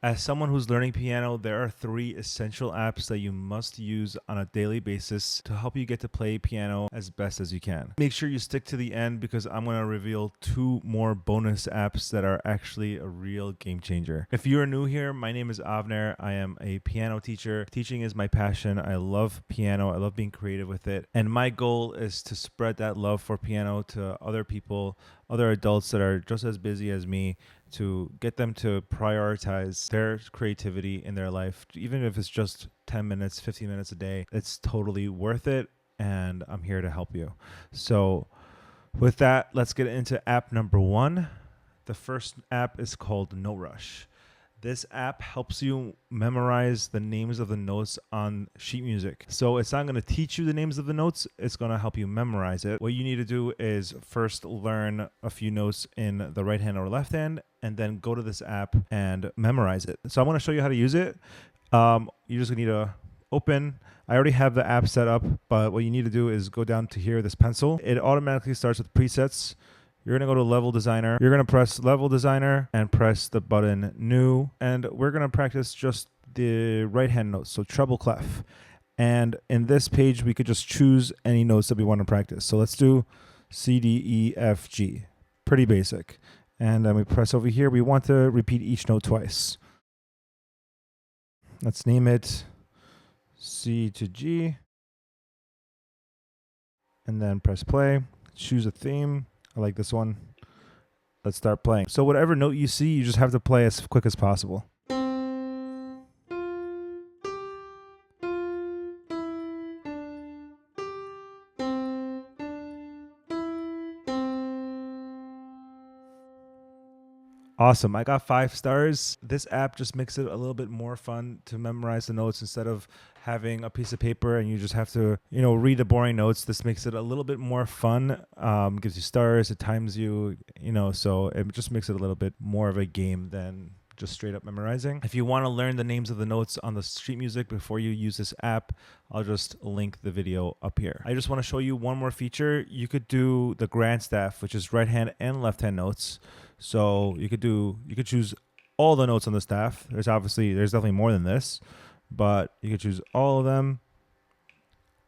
As someone who's learning piano, there are three essential apps that you must use on a daily basis to help you get to play piano as best as you can. Make sure you stick to the end because I'm going to reveal two more bonus apps that are actually a real game changer. If you are new here, my name is Avner. I am a piano teacher. Teaching is my passion. I love piano. I love being creative with it. And my goal is to spread that love for piano to other people, other adults that are just as busy as me, to get them to prioritize their creativity in their life, even if it's just 10 minutes, 15 minutes a day. It's totally worth it, and I'm here to help you. So with that, let's get into app number one. The first app is called Note Rush. This app helps you memorize the names of the notes on sheet music. So it's not going to teach you the names of the notes. It's going to help you memorize it. What you need to do is first learn a few notes in the right hand or left hand, and then go to this app and memorize it. So I want to show you how to use it. You just need to open. I already have the app set up, but what you need to do is go down to here, this pencil. It automatically starts with presets. You're going to go to Level Designer. You're going to press Level Designer and press the button New. And we're going to practice just the right hand notes, so treble clef. And in this page, we could just choose any notes that we want to practice. So let's do C, D, E, F, G. Pretty basic. And then we press over here. We want to repeat each note twice. Let's name it C to G. And then press play. Choose a theme. I like this one. Let's start playing. So whatever note you see, you just have to play as quick as possible. Awesome. I got 5 stars. This app just makes it a little bit more fun to memorize the notes instead of having a piece of paper and you just have to, read the boring notes. This makes it a little bit more fun. Gives you stars. It times you, so it just makes it a little bit more of a game than just straight up memorizing. If you want to learn the names of the notes on the sheet music before you use this app, I'll just link the video up here. I just want to show you one more feature. You could do the grand staff, which is right hand and left hand notes. So you could choose all the notes on the staff. There's definitely more than this, but you could choose all of them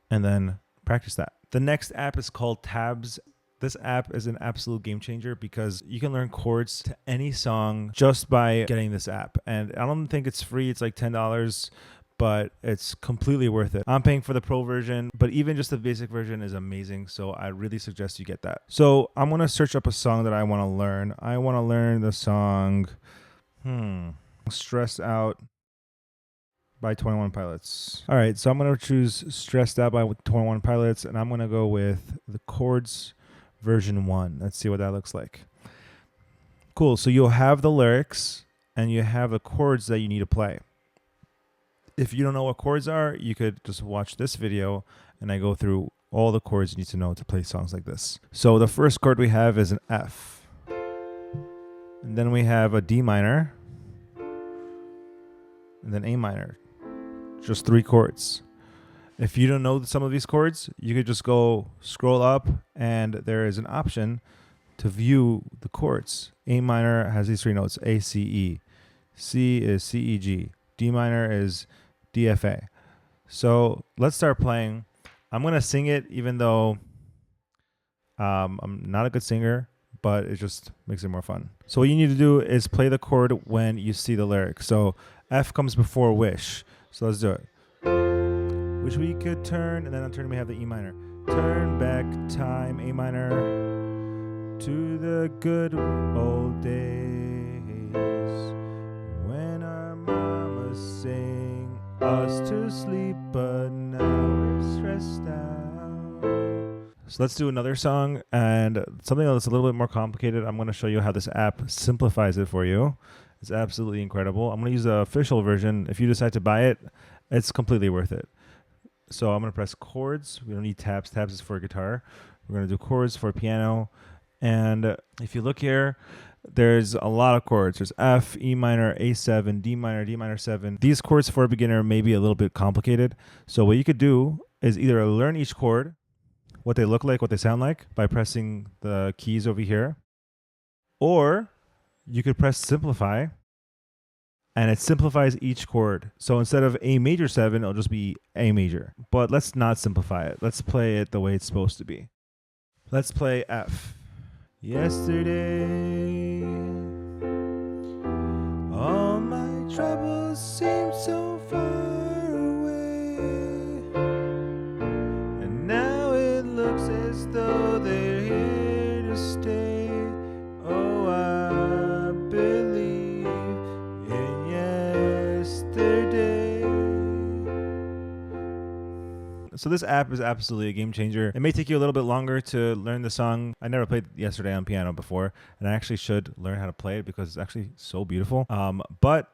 and then practice that. The next app is called Tabs. This app is an absolute game changer because you can learn chords to any song just by getting this app. And I don't think it's free. It's like $10, but it's completely worth it. I'm paying for the pro version, but even just the basic version is amazing. So I really suggest you get that. So I'm going to search up a song that I want to learn. I want to learn the song, Stressed Out by 21 Pilots. All right, so I'm going to choose Stressed Out by 21 Pilots, and I'm going to go with the chords version 1. Let's see what that looks like. Cool. So you'll have the lyrics and you have the chords that you need to play. If you don't know what chords are, you could just watch this video and I go through all the chords you need to know to play songs like this. So the first chord we have is an F. And then we have a D minor. And then A minor. Just 3 chords. If you don't know some of these chords, you could just go scroll up and there is an option to view the chords. A minor has these 3 notes, A, C, E. C is C, E, G. D minor is D, F, A. So let's start playing. I'm going to sing it even though I'm not a good singer, but it just makes it more fun. So what you need to do is play the chord when you see the lyric. So F comes before wish. So let's do it. Wish we could turn, and then on turn we have the E minor. Turn back time, A minor, to the good old days when our mama sang us to sleep, but now we're stressed out. So let's do another song and something that's a little bit more complicated. I'm going to show you how this app simplifies it for you. It's absolutely incredible. I'm going to use the official version. If you decide to buy it, it's completely worth it. So I'm going to press chords. We don't need tabs. Tabs is for guitar. We're going to do chords for piano. And if you look here, there's a lot of chords. There's F, E minor, A7, D minor 7. These chords for a beginner may be a little bit complicated. So what you could do is either learn each chord, what they look like, what they sound like, by pressing the keys over here. Or you could press simplify and it simplifies each chord. So instead of A major 7, it'll just be A major. But let's not simplify it. Let's play it the way it's supposed to be. Let's play F. Yesterday, all my troubles seem so far away, and now it looks as though they're here to stay. Oh, I believe in yesterday. So this app is absolutely a game changer. It may take you a little bit longer to learn the song. I never played Yesterday on piano before, and I actually should learn how to play it because it's actually so beautiful. But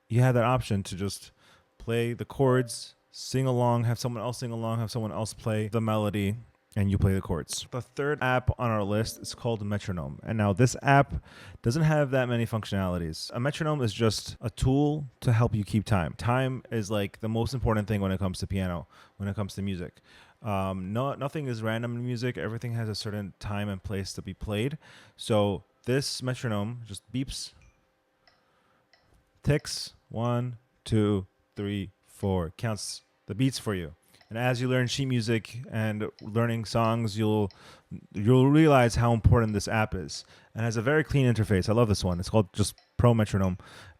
you have that option to just play the chords, sing along, have someone else sing along, have someone else play the melody, and you play the chords. The third app on our list is called Metronome. And now this app doesn't have that many functionalities. A metronome is just a tool to help you keep time. Time is like the most important thing when it comes to piano, when it comes to music. Nothing is random in music. Everything has a certain time and place to be played. So this metronome just beeps, ticks, 1, 2, 3, 4, counts the beats for you. And as you learn sheet music and learning songs, you'll realize how important this app is. And it has a very clean interface. I love this one. It's called just Pro Metronome.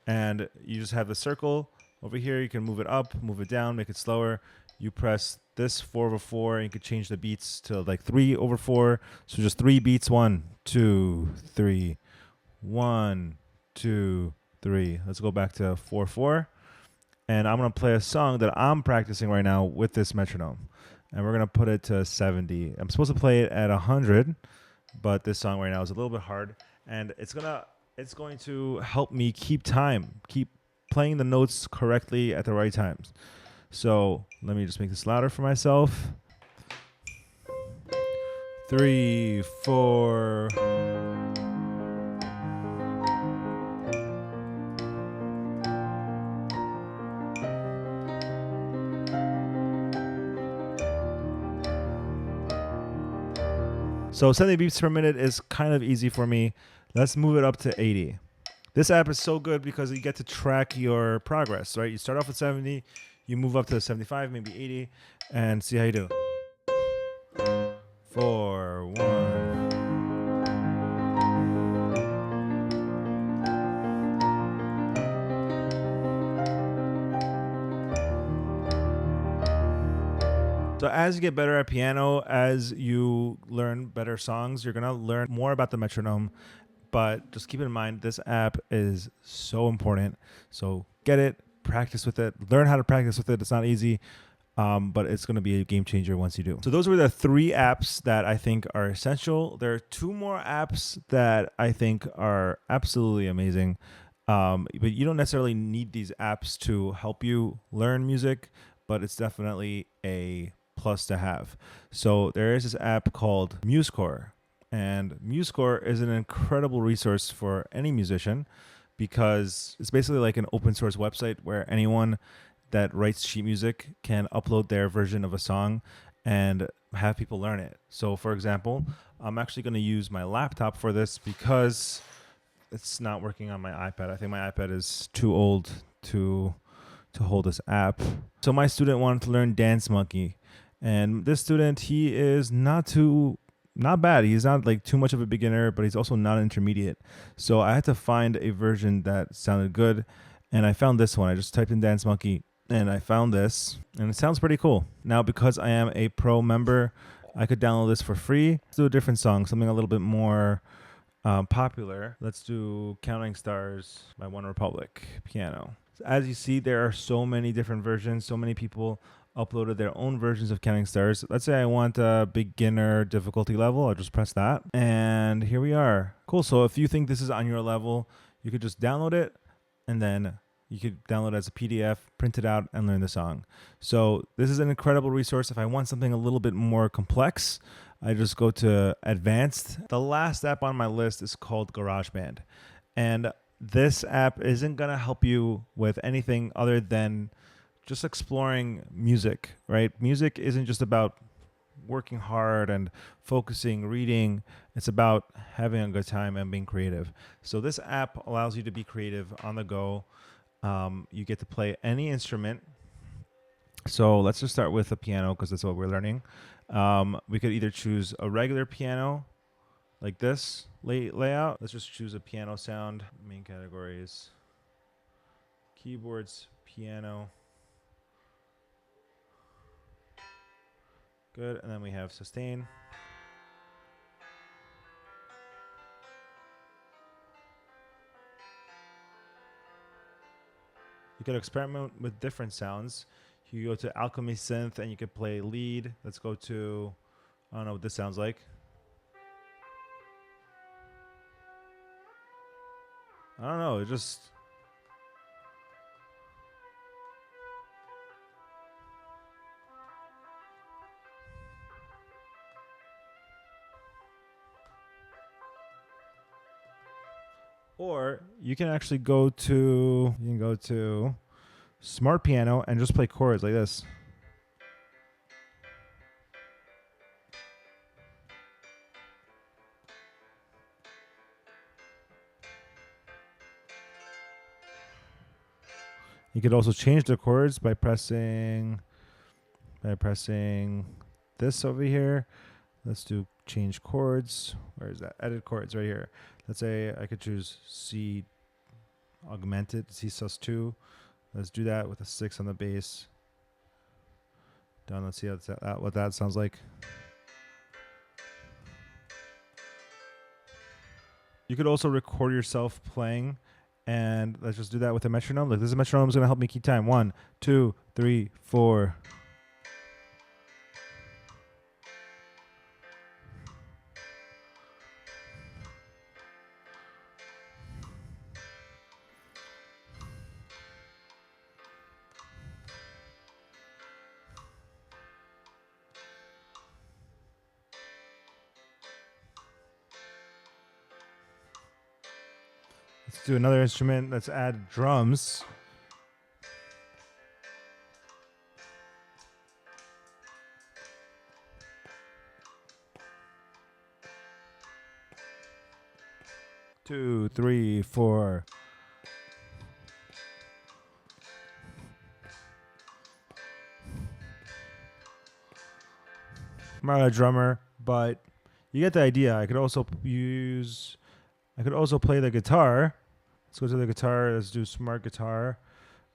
And you just have the circle over here. You can move it up, move it down, make it slower. You press this 4/4, and you can change the beats to like 3/4. So just 3 beats, 1, 2, 3, 1, 2, 3. Let's go back to 4/4. And I'm going to play a song that I'm practicing right now with this metronome. And we're going to put it to 70. I'm supposed to play it at 100, but this song right now is a little bit hard. And it's going to help me keep time, keep playing the notes correctly at the right times. So let me just make this louder for myself. 3, 4... So 70 beats per minute is kind of easy for me. Let's move it up to 80. This app is so good because you get to track your progress, right? You start off with 70, you move up to 75, maybe 80, and see how you do. 4, 1. So as you get better at piano, as you learn better songs, you're going to learn more about the metronome. But just keep in mind, this app is so important. So get it, practice with it, learn how to practice with it. It's not easy, but it's going to be a game changer once you do. So those were the 3 apps that I think are essential. There are 2 more apps that I think are absolutely amazing. But you don't necessarily need these apps to help you learn music, but it's definitely a plus to have. So there is this app called MuseScore, and MuseScore is an incredible resource for any musician because it's basically like an open source website where anyone that writes sheet music can upload their version of a song and have people learn it. So for example, I'm actually going to use my laptop for this because it's not working on my iPad. I think my iPad is too old to hold this app. So my student wanted to learn Dance Monkey. And this student, he is not bad. He's not like too much of a beginner, but he's also not intermediate. So I had to find a version that sounded good. And I found this one. I just typed in Dance Monkey and I found this. And it sounds pretty cool. Now, because I am a pro member, I could download this for free. Let's do a different song, something a little bit more popular. Let's do Counting Stars by OneRepublic, piano. As you see, there are so many different versions. So many people uploaded their own versions of Counting Stars. Let's say I want a beginner difficulty level. I'll just press that. And here we are. Cool. So if you think this is on your level, you could just download it and then you could download it as a PDF, print it out, and learn the song. So this is an incredible resource. If I want something a little bit more complex, I just go to Advanced. The last app on my list is called GarageBand. And this app isn't going to help you with anything other than just exploring music, right? Music isn't just about working hard and focusing, reading. It's about having a good time and being creative. So this app allows you to be creative on the go. You get to play any instrument. So let's just start with a piano because that's what we're learning. We could either choose a regular piano like this layout. Let's just choose a piano sound. Main categories: keyboards, piano. Good. And then we have sustain. You could experiment with different sounds. You go to Alchemy Synth and you could play lead. Let's go to, I don't know what this sounds like. I don't know. It just. Or you can actually go to Smart Piano and just play chords like this. You could also change the chords by pressing this over here. Let's do change chords. Where is that? Edit chords right here. Let's say I could choose C augmented, C sus2. Let's do that with a 6 on the bass. Done. Let's see what that sounds like. You could also record yourself playing, and let's just do that with a metronome. Like, this metronome is going to help me keep time. 1, 2, 3, 4. Let's do another instrument. Let's add drums. Two, three, four. I'm not a drummer, but you get the idea. I could also play the guitar. Let's go to the guitar. Let's do smart guitar.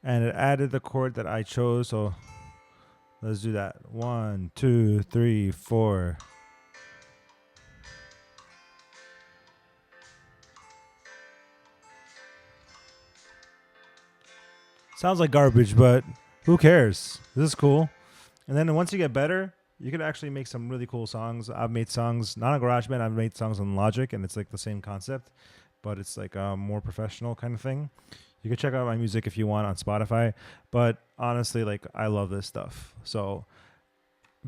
And it added the chord that I chose. So let's do that. 1, 2, 3, 4. Sounds like garbage, but who cares? This is cool. And then once you get better, you could actually make some really cool songs. I've made songs, not on GarageBand, I've made songs on Logic, and it's like the same concept, but it's like a more professional kind of thing. You can check out my music if you want on Spotify, but honestly, like, I love this stuff. So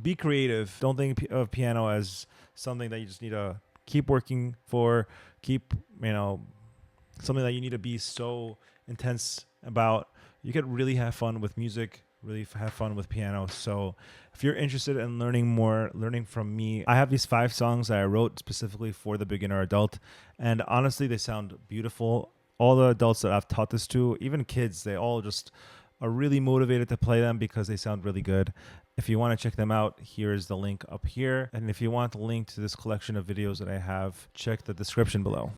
be creative. Don't think of piano as something that you just need to keep working for, something that you need to be so intense about. You could really have fun with music, really have fun with piano. So if you're interested in learning from me, I have these 5 songs that I wrote specifically for the beginner adult. And honestly, they sound beautiful. All the adults that I've taught this to, even kids, they all just are really motivated to play them because they sound really good. If you want to check them out, here's the link up here. And if you want the link to this collection of videos that I have, check the description below.